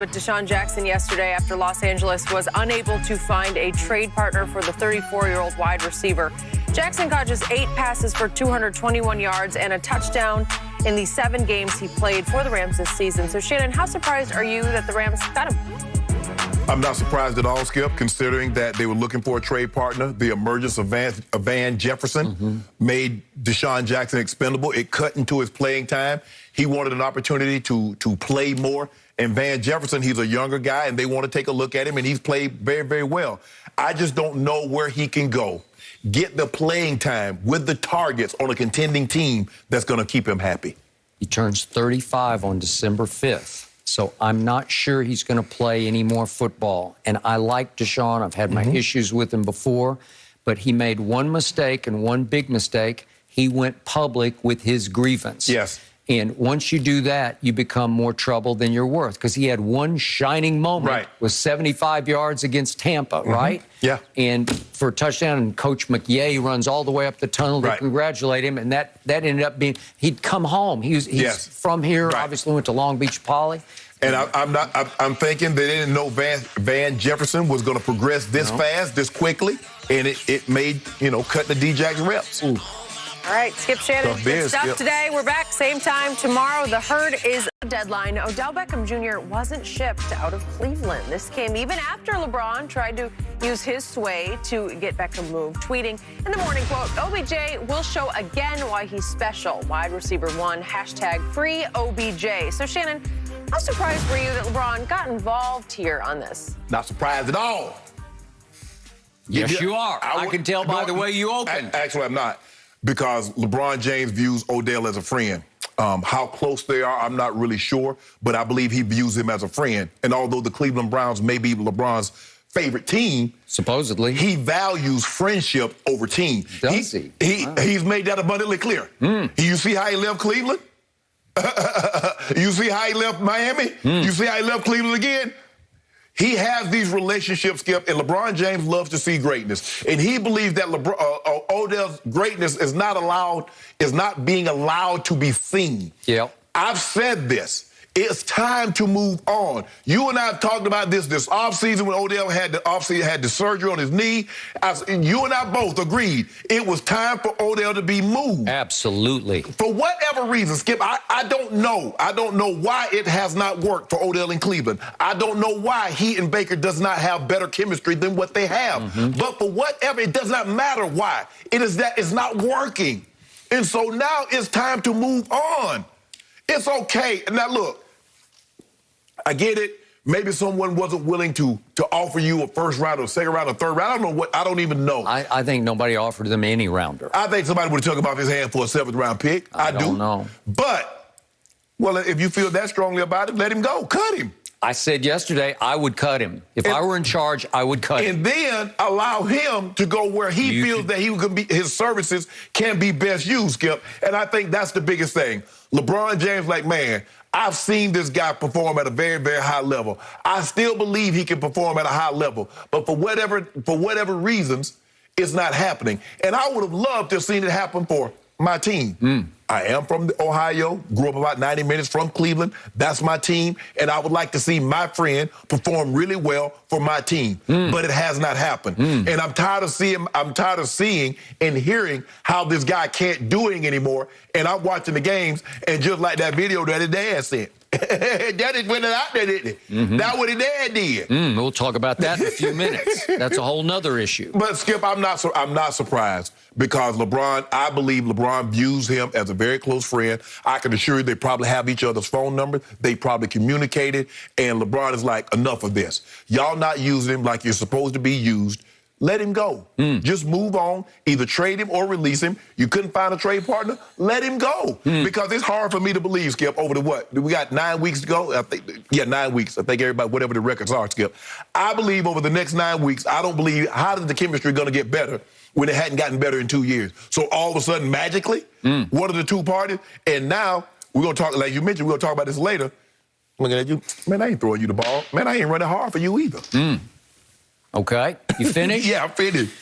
But DeSean Jackson yesterday after Los Angeles was unable to find a trade partner for the 34-year-old wide receiver. Jackson caught just 8 passes for 221 yards and a touchdown in the 7 games he played for the Rams this season. So, Shannon, how surprised are you that the Rams got him? I'm not surprised at all, Skip, considering that they were looking for a trade partner. The emergence of Van Jefferson made DeSean Jackson expendable. It cut into his playing time. He wanted an opportunity to play more. And Van Jefferson, he's a younger guy, and they want to take a look at him, and he's played very, very well. I just don't know where he can go. Get the playing time with the targets on a contending team that's going to keep him happy. He turns 35 on December 5th, so I'm not sure he's going to play any more football. And I like DeSean. I've had my issues with him before, but he made one mistake, and one big mistake. He went public with his grievance. Yes. And once you do that, you become more trouble than you're worth, because he had one shining moment with 75 yards against Tampa, right? Yeah. And for a touchdown, and Coach McYay runs all the way up the tunnel to congratulate him, and that ended up being, he'd come home. He's from here, obviously went to Long Beach Poly. And I'm thinking they didn't know Van Jefferson was going to progress this fast, this quickly, and it made, cut the D-Jackson reps. All right, Skip, Shannon, good stuff today. We're back same time tomorrow. The Herd is deadline. Odell Beckham Jr. wasn't shipped out of Cleveland. This came even after LeBron tried to use his sway to get Beckham moved. Tweeting in the morning, quote, OBJ will show again why he's special. Wide receiver 1, #free OBJ. So, Shannon, how surprised were you that LeBron got involved here on this? Not surprised at all. Yes, you are. I can tell by the way you opened. Actually, I'm not. Because LeBron James views Odell as a friend. How close they are, I'm not really sure, but I believe he views him as a friend. And although the Cleveland Browns may be LeBron's favorite team, supposedly, he values friendship over team. Does he? He's made that abundantly clear. You see how he left Cleveland? You see how he left Miami? You see how he left Cleveland again? He has these relationships, Skip, and LeBron James loves to see greatness. And he believes that Odell's greatness is not being allowed to be seen. Yep. I've said this. It's time to move on. You and I have talked about this offseason when Odell had the surgery on his knee. You and I both agreed it was time for Odell to be moved. Absolutely. For whatever reason, Skip, I don't know. I don't know why it has not worked for Odell in Cleveland. I don't know why he and Baker does not have better chemistry than what they have. But for whatever, it does not matter why. It is that it's not working. And so now it's time to move on. It's okay. Now, look, I get it. Maybe someone wasn't willing to offer you a first round or second round or third round. I don't know what. I don't even know. I think nobody offered them any rounder. I think somebody would have took him off his hand for a 7th round pick. I don't know. But, well, if you feel that strongly about it, let him go. Cut him. I said yesterday I would cut him. If I were in charge, I would cut him. And then allow him to go where he feels that his services can be best used, Skip. And I think that's the biggest thing. LeBron James, like, man, I've seen this guy perform at a very, very high level. I still believe he can perform at a high level. But for whatever reasons, it's not happening. And I would have loved to have seen it happen for my team. I am from Ohio, grew up about 90 minutes from Cleveland. That's my team. And I would like to see my friend perform really well for my team. But it has not happened. And I'm tired of seeing and hearing how this guy can't do it anymore. And I'm watching the games, and just like that video that his dad sent. Daddy went out there, didn't he? That's what his dad did. We'll talk about that in a few minutes. That's a whole nother issue. But, Skip, I'm not surprised because I believe LeBron views him as a very close friend. I can assure you they probably have each other's phone numbers. They probably communicated. And LeBron is like, enough of this. Y'all not using him like you're supposed to be used. Let him go. Just move on. Either trade him or release him. You couldn't find a trade partner? Let him go. Because it's hard for me to believe, Skip, over the what? We got 9 weeks to go? 9 weeks. I think everybody, whatever the records are, Skip. I believe over the next 9 weeks, I don't believe, how is the chemistry going to get better when it hadn't gotten better in 2 years? So all of a sudden, magically, what are the two parties? And now, we're going to talk, like you mentioned, we're going to talk about this later. Looking at you, man, I ain't throwing you the ball. Man, I ain't running hard for you either. Okay, you finished? Yeah, I'm finished.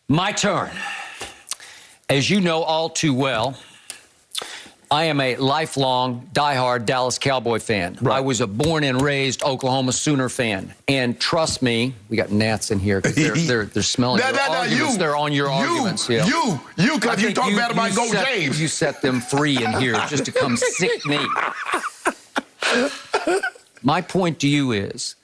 My turn. As you know all too well, I am a lifelong, diehard Dallas Cowboy fan. Right. I was a born and raised Oklahoma Sooner fan. And trust me, we got gnats in here because they're smelling your arguments. They're on your arguments. Yeah. You, because you talk bad about Go James. You set them free in here just to come sick me. My point to you is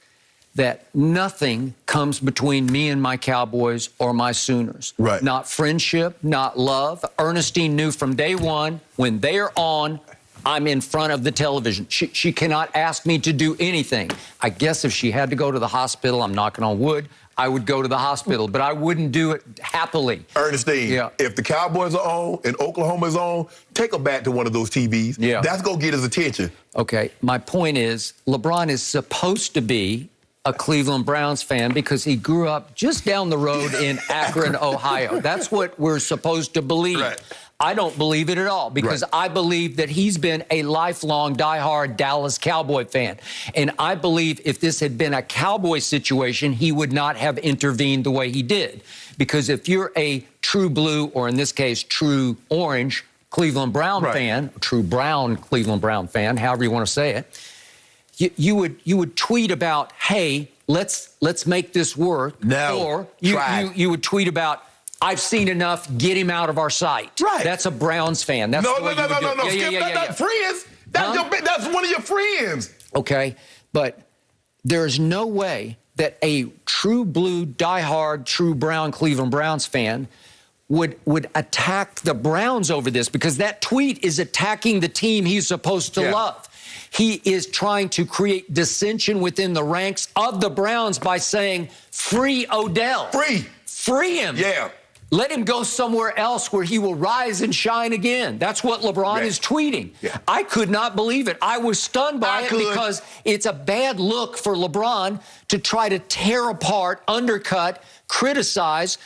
that nothing comes between me and my Cowboys or my Sooners. Right. Not friendship, not love. Ernestine knew from day one, when they are on, I'm in front of the television. She cannot ask me to do anything. I guess if she had to go to the hospital, I'm knocking on wood, I would go to the hospital, but I wouldn't do it happily. Ernestine, if the Cowboys are on and Oklahoma's on, take them back to one of those TVs. Yeah. That's going to get his attention. Okay, my point is, LeBron is supposed to be a Cleveland Browns fan because he grew up just down the road in Akron, Ohio. That's what we're supposed to believe. Right. I don't believe it at all because I believe that he's been a lifelong, diehard Dallas Cowboy fan. And I believe if this had been a Cowboy situation, he would not have intervened the way he did. Because if you're a true blue, or in this case, true orange Cleveland Brown fan, true brown Cleveland Brown fan, however you want to say it, you would tweet about, hey, let's make this work. No, or you would tweet about, I've seen enough, get him out of our sight. Right. That's a Browns fan. That's No. Skip, That's friends. That's one of your friends. Okay, but there's no way that a true blue, diehard, true brown Cleveland Browns fan would attack the Browns over this, because that tweet is attacking the team he's supposed to love. He is trying to create dissension within the ranks of the Browns by saying, free Odell. Free him. Yeah. Let him go somewhere else where he will rise and shine again. That's what LeBron is tweeting. Yeah. I could not believe it. I was stunned by it because it's a bad look for LeBron to try to tear apart, undercut, criticize,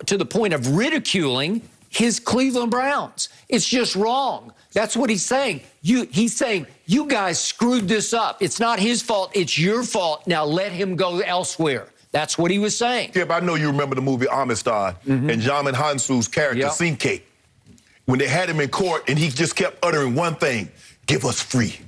to the point of ridiculing his Cleveland Browns. It's just wrong. That's what he's saying. He's saying, you guys screwed this up. It's not his fault. It's your fault. Now let him go elsewhere. That's what he was saying. Skip, I know you remember the movie Amistad and Jamin Hansu's character, Sinke, when they had him in court and he just kept uttering one thing, give us free.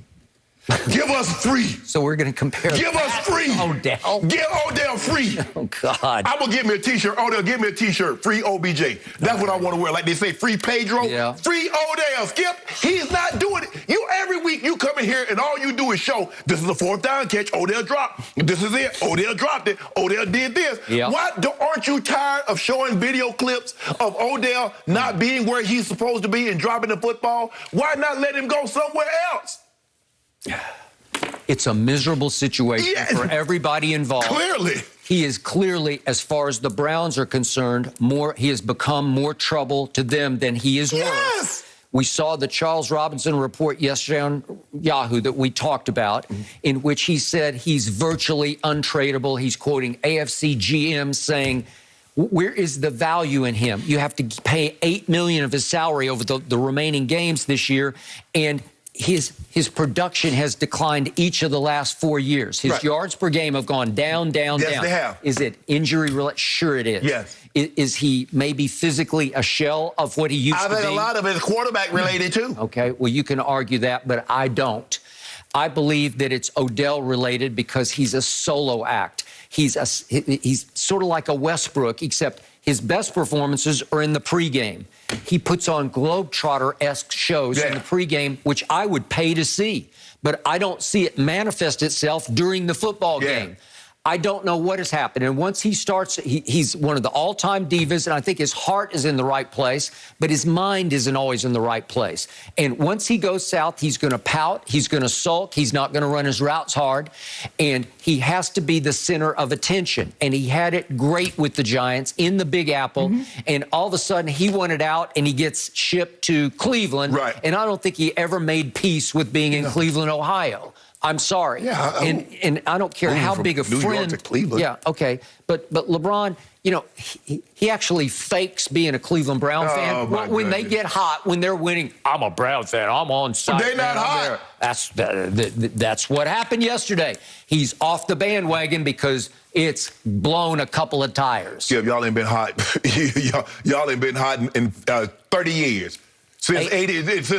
Give us free. So we're going to compare. Give us free. Odell. Give Odell free. Oh, God. I'm going to get me a T-shirt. Odell, give me a T-shirt. Free OBJ. That's what I want to wear. Like they say, free Pedro. Yeah. Free Odell. Skip, he's not doing it. Every week you come in here and all you do is show, this is a fourth down catch. Odell dropped. This is it. Odell dropped it. Odell did this. Yeah. Aren't you tired of showing video clips of Odell not being where he's supposed to be and dropping the football? Why not let him go somewhere else? It's a miserable situation for everybody involved. Clearly. He is clearly, as far as the Browns are concerned, he has become more trouble to them than he is worth. We saw the Charles Robinson report yesterday on Yahoo that we talked about, in which he said he's virtually untradeable. He's quoting AFC GM saying, where is the value in him? You have to pay $8 million of his salary over the remaining games this year, and his production has declined each of the last 4 years. His yards per game have gone down, down. Yes, they have. Is it injury-related? Sure it is. Yes. Is he maybe physically a shell of what he used to be? I think a lot of it is quarterback-related, too. Okay, well, you can argue that, but I don't. I believe that it's Odell-related because he's a solo act. He's sort of like a Westbrook, except his best performances are in the pregame. He puts on Globetrotter-esque shows in the pregame, which I would pay to see. But I don't see it manifest itself during the football game. I don't know what has happened. And once he starts, he's one of the all-time divas, and I think his heart is in the right place, but his mind isn't always in the right place. And once he goes south, he's going to pout, he's going to sulk, he's not going to run his routes hard, and he has to be the center of attention. And he had it great with the Giants in the Big Apple, and all of a sudden he wanted out, and he gets shipped to Cleveland, and I don't think he ever made peace with being in Cleveland, Ohio. I'm sorry. Yeah, and I don't care how big a New friend. York to Cleveland. Yeah, okay. But LeBron, you know, he actually fakes being a Cleveland Brown fan. When they get hot, when they're winning, I'm a Brown fan. I'm on site. They're not hot. That's what happened yesterday. He's off the bandwagon because it's blown a couple of tires. Yeah, y'all ain't been hot. y'all ain't been hot in 30 years. Since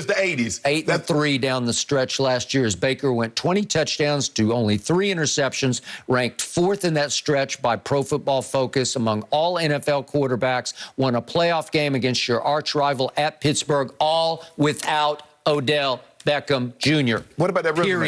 the 80s. 8-3 down the stretch last year as Baker went 20 touchdowns to only 3 interceptions, ranked 4th in that stretch by Pro Football Focus among all NFL quarterbacks, won a playoff game against your arch rival at Pittsburgh, all without Odell Beckham Jr. What about that resume?